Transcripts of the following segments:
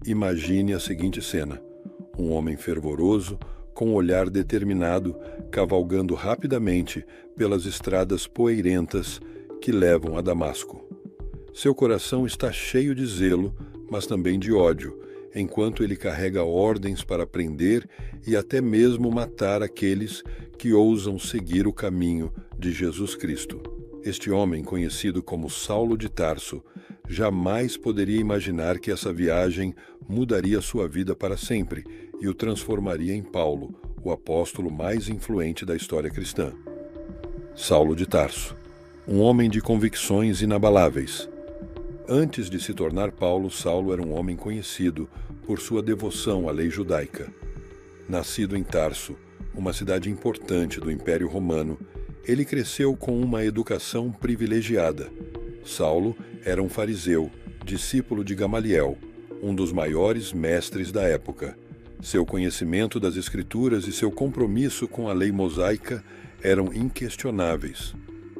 Imagine a seguinte cena: um homem fervoroso, com um olhar determinado, cavalgando rapidamente pelas estradas poeirentas que levam a Damasco. Seu coração está cheio de zelo, mas também de ódio, enquanto ele carrega ordens para prender e até mesmo matar aqueles que ousam seguir o caminho de Jesus Cristo. Este homem, conhecido como Saulo de Tarso, jamais poderia imaginar que essa viagem mudaria sua vida para sempre e o transformaria em Paulo, o apóstolo mais influente da história cristã. Saulo de Tarso, um homem de convicções inabaláveis. Antes de se tornar Paulo, Saulo era um homem conhecido por sua devoção à lei judaica. Nascido em Tarso, uma cidade importante do Império Romano, ele cresceu com uma educação privilegiada. Saulo era um fariseu, discípulo de Gamaliel, um dos maiores mestres da época. Seu conhecimento das Escrituras e seu compromisso com a lei mosaica eram inquestionáveis.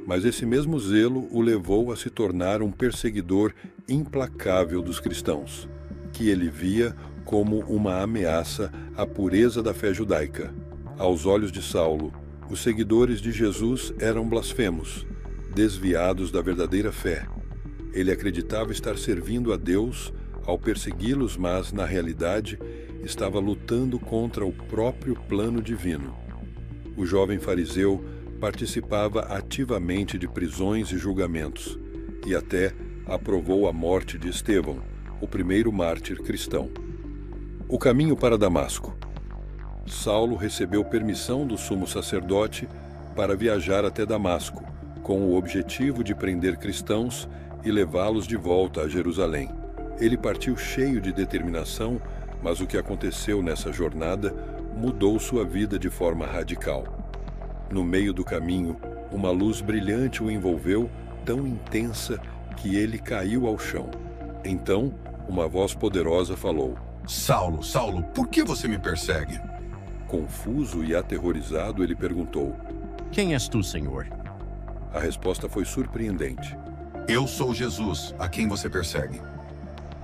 Mas esse mesmo zelo o levou a se tornar um perseguidor implacável dos cristãos, que ele via como uma ameaça à pureza da fé judaica. Aos olhos de Saulo, os seguidores de Jesus eram blasfemos, desviados da verdadeira fé. Ele acreditava estar servindo a Deus ao persegui-los, mas, na realidade, estava lutando contra o próprio plano divino. O jovem fariseu participava ativamente de prisões e julgamentos, e até aprovou a morte de Estevão, o primeiro mártir cristão. O caminho para Damasco. Saulo recebeu permissão do sumo sacerdote para viajar até Damasco, com o objetivo de prender cristãos e levá-los de volta a Jerusalém. Ele partiu cheio de determinação, mas o que aconteceu nessa jornada mudou sua vida de forma radical. No meio do caminho, uma luz brilhante o envolveu, tão intensa que ele caiu ao chão. Então, uma voz poderosa falou: Saulo, Saulo, por que você me persegue? Confuso e aterrorizado, ele perguntou: Quem és tu, Senhor? A resposta foi surpreendente. Eu sou Jesus, a quem você persegue.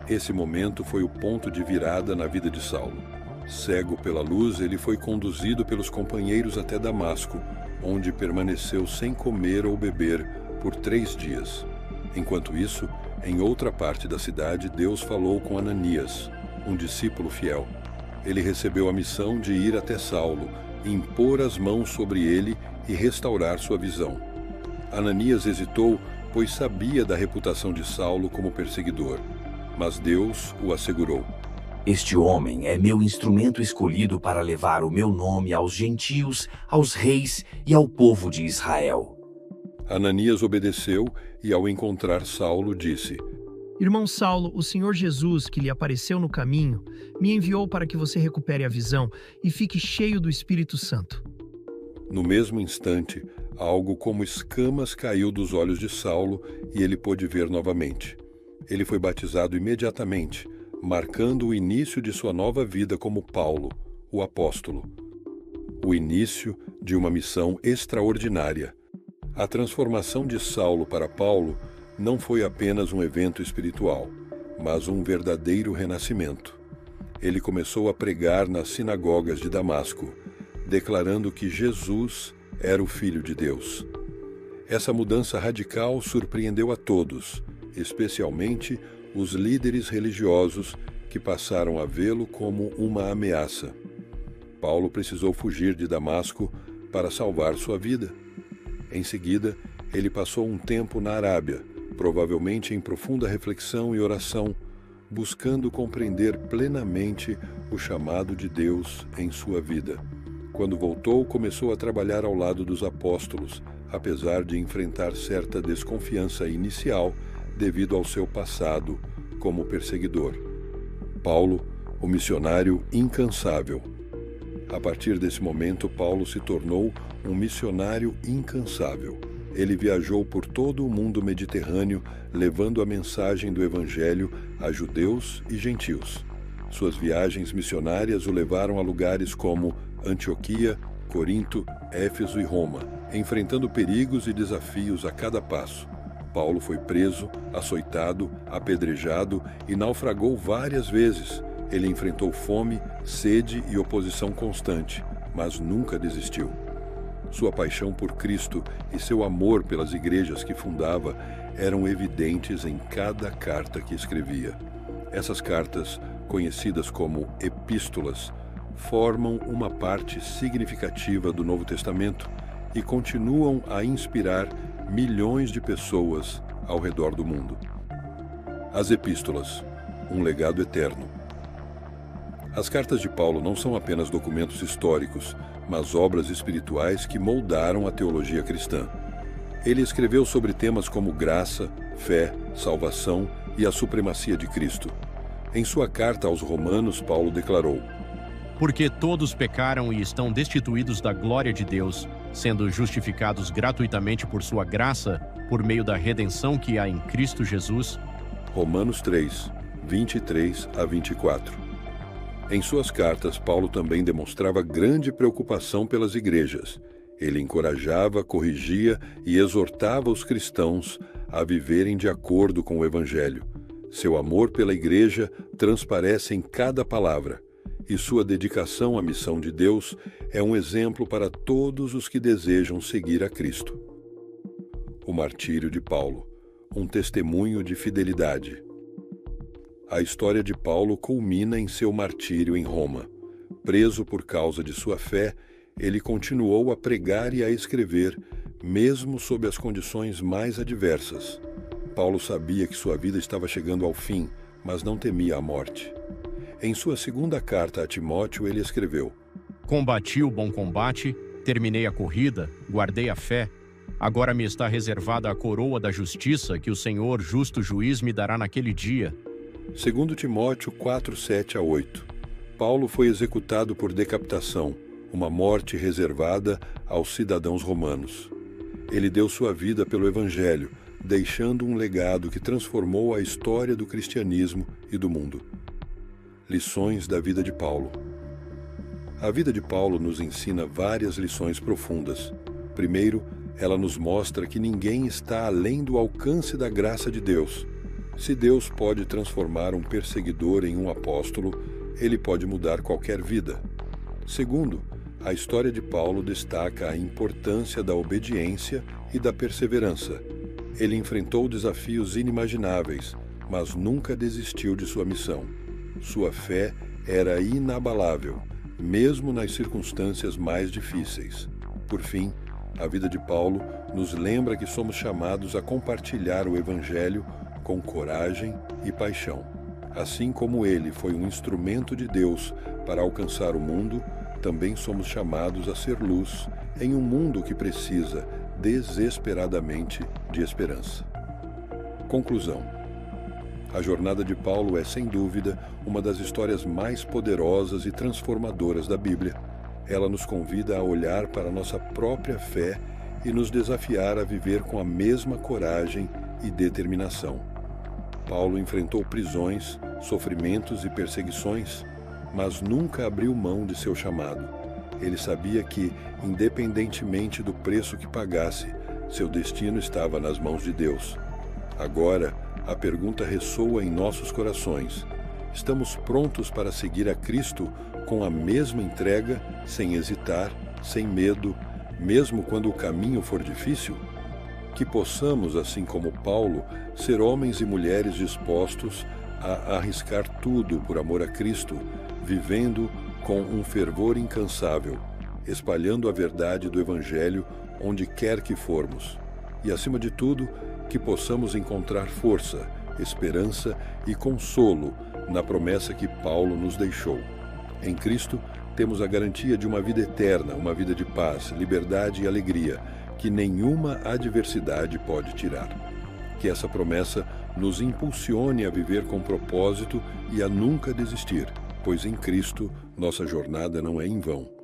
Esse momento foi o ponto de virada na vida de Saulo. Cego pela luz, ele foi conduzido pelos companheiros até Damasco, onde permaneceu sem comer ou beber por 3 dias. Enquanto isso, em outra parte da cidade, Deus falou com Ananias, um discípulo fiel. Ele recebeu a missão de ir até Saulo, impor as mãos sobre ele e restaurar sua visão. Ananias hesitou, pois sabia da reputação de Saulo como perseguidor, mas Deus o assegurou. Este homem é meu instrumento escolhido para levar o meu nome aos gentios, aos reis e ao povo de Israel. Ananias obedeceu e, ao encontrar Saulo, disse: Irmão Saulo, o Senhor Jesus, que lhe apareceu no caminho, me enviou para que você recupere a visão e fique cheio do Espírito Santo. No mesmo instante, algo como escamas caiu dos olhos de Saulo e ele pôde ver novamente. Ele foi batizado imediatamente, marcando o início de sua nova vida como Paulo, o apóstolo. O início de uma missão extraordinária. A transformação de Saulo para Paulo não foi apenas um evento espiritual, mas um verdadeiro renascimento. Ele começou a pregar nas sinagogas de Damasco, declarando que Jesus era o Filho de Deus. Essa mudança radical surpreendeu a todos, especialmente os líderes religiosos que passaram a vê-lo como uma ameaça. Paulo precisou fugir de Damasco para salvar sua vida. Em seguida, ele passou um tempo na Arábia, provavelmente em profunda reflexão e oração, buscando compreender plenamente o chamado de Deus em sua vida. Quando voltou, começou a trabalhar ao lado dos apóstolos, apesar de enfrentar certa desconfiança inicial devido ao seu passado como perseguidor. Paulo, o missionário incansável. A partir desse momento, Paulo se tornou um missionário incansável. Ele viajou por todo o mundo mediterrâneo, levando a mensagem do Evangelho a judeus e gentios. Suas viagens missionárias o levaram a lugares como Antioquia, Corinto, Éfeso e Roma, enfrentando perigos e desafios a cada passo. Paulo foi preso, açoitado, apedrejado e naufragou várias vezes. Ele enfrentou fome, sede e oposição constante, mas nunca desistiu. Sua paixão por Cristo e seu amor pelas igrejas que fundava eram evidentes em cada carta que escrevia. Essas cartas, conhecidas como epístolas, formam uma parte significativa do Novo Testamento e continuam a inspirar milhões de pessoas ao redor do mundo. As epístolas, um legado eterno. As cartas de Paulo não são apenas documentos históricos, mas obras espirituais que moldaram a teologia cristã. Ele escreveu sobre temas como graça, fé, salvação e a supremacia de Cristo. Em sua carta aos Romanos, Paulo declarou: Porque todos pecaram e estão destituídos da glória de Deus, sendo justificados gratuitamente por sua graça, por meio da redenção que há em Cristo Jesus. Romanos 3, 23 a 24. Em suas cartas, Paulo também demonstrava grande preocupação pelas igrejas. Ele encorajava, corrigia e exortava os cristãos a viverem de acordo com o Evangelho. Seu amor pela igreja transparece em cada palavra, e sua dedicação à missão de Deus é um exemplo para todos os que desejam seguir a Cristo. O martírio de Paulo, um testemunho de fidelidade. A história de Paulo culmina em seu martírio em Roma. Preso por causa de sua fé, ele continuou a pregar e a escrever, mesmo sob as condições mais adversas. Paulo sabia que sua vida estava chegando ao fim, mas não temia a morte. Em sua segunda carta a Timóteo, ele escreveu: Combati o bom combate, terminei a corrida, guardei a fé. Agora me está reservada a coroa da justiça que o Senhor, justo juiz, me dará naquele dia. 2 Timóteo 4, 7 a 8. Paulo foi executado por decapitação, uma morte reservada aos cidadãos romanos. Ele deu sua vida pelo Evangelho, deixando um legado que transformou a história do cristianismo e do mundo. Lições da vida de Paulo. A vida de Paulo nos ensina várias lições profundas. Primeiro, ela nos mostra que ninguém está além do alcance da graça de Deus. Se Deus pode transformar um perseguidor em um apóstolo, ele pode mudar qualquer vida. Segundo, a história de Paulo destaca a importância da obediência e da perseverança. Ele enfrentou desafios inimagináveis, mas nunca desistiu de sua missão. Sua fé era inabalável, mesmo nas circunstâncias mais difíceis. Por fim, a vida de Paulo nos lembra que somos chamados a compartilhar o Evangelho com coragem e paixão. Assim como ele foi um instrumento de Deus para alcançar o mundo, também somos chamados a ser luz em um mundo que precisa desesperadamente de esperança. Conclusão. A jornada de Paulo é, sem dúvida, uma das histórias mais poderosas e transformadoras da Bíblia. Ela nos convida a olhar para a nossa própria fé e nos desafiar a viver com a mesma coragem e determinação. Paulo enfrentou prisões, sofrimentos e perseguições, mas nunca abriu mão de seu chamado. Ele sabia que, independentemente do preço que pagasse, seu destino estava nas mãos de Deus. Agora, a pergunta ressoa em nossos corações: estamos prontos para seguir a Cristo com a mesma entrega, sem hesitar, sem medo, mesmo quando o caminho for difícil? Que possamos, assim como Paulo, ser homens e mulheres dispostos a arriscar tudo por amor a Cristo, vivendo com um fervor incansável, espalhando a verdade do Evangelho onde quer que formos. E, acima de tudo, que possamos encontrar força, esperança e consolo na promessa que Paulo nos deixou. Em Cristo, temos a garantia de uma vida eterna, uma vida de paz, liberdade e alegria, que nenhuma adversidade pode tirar. Que essa promessa nos impulsione a viver com propósito e a nunca desistir, pois em Cristo nossa jornada não é em vão.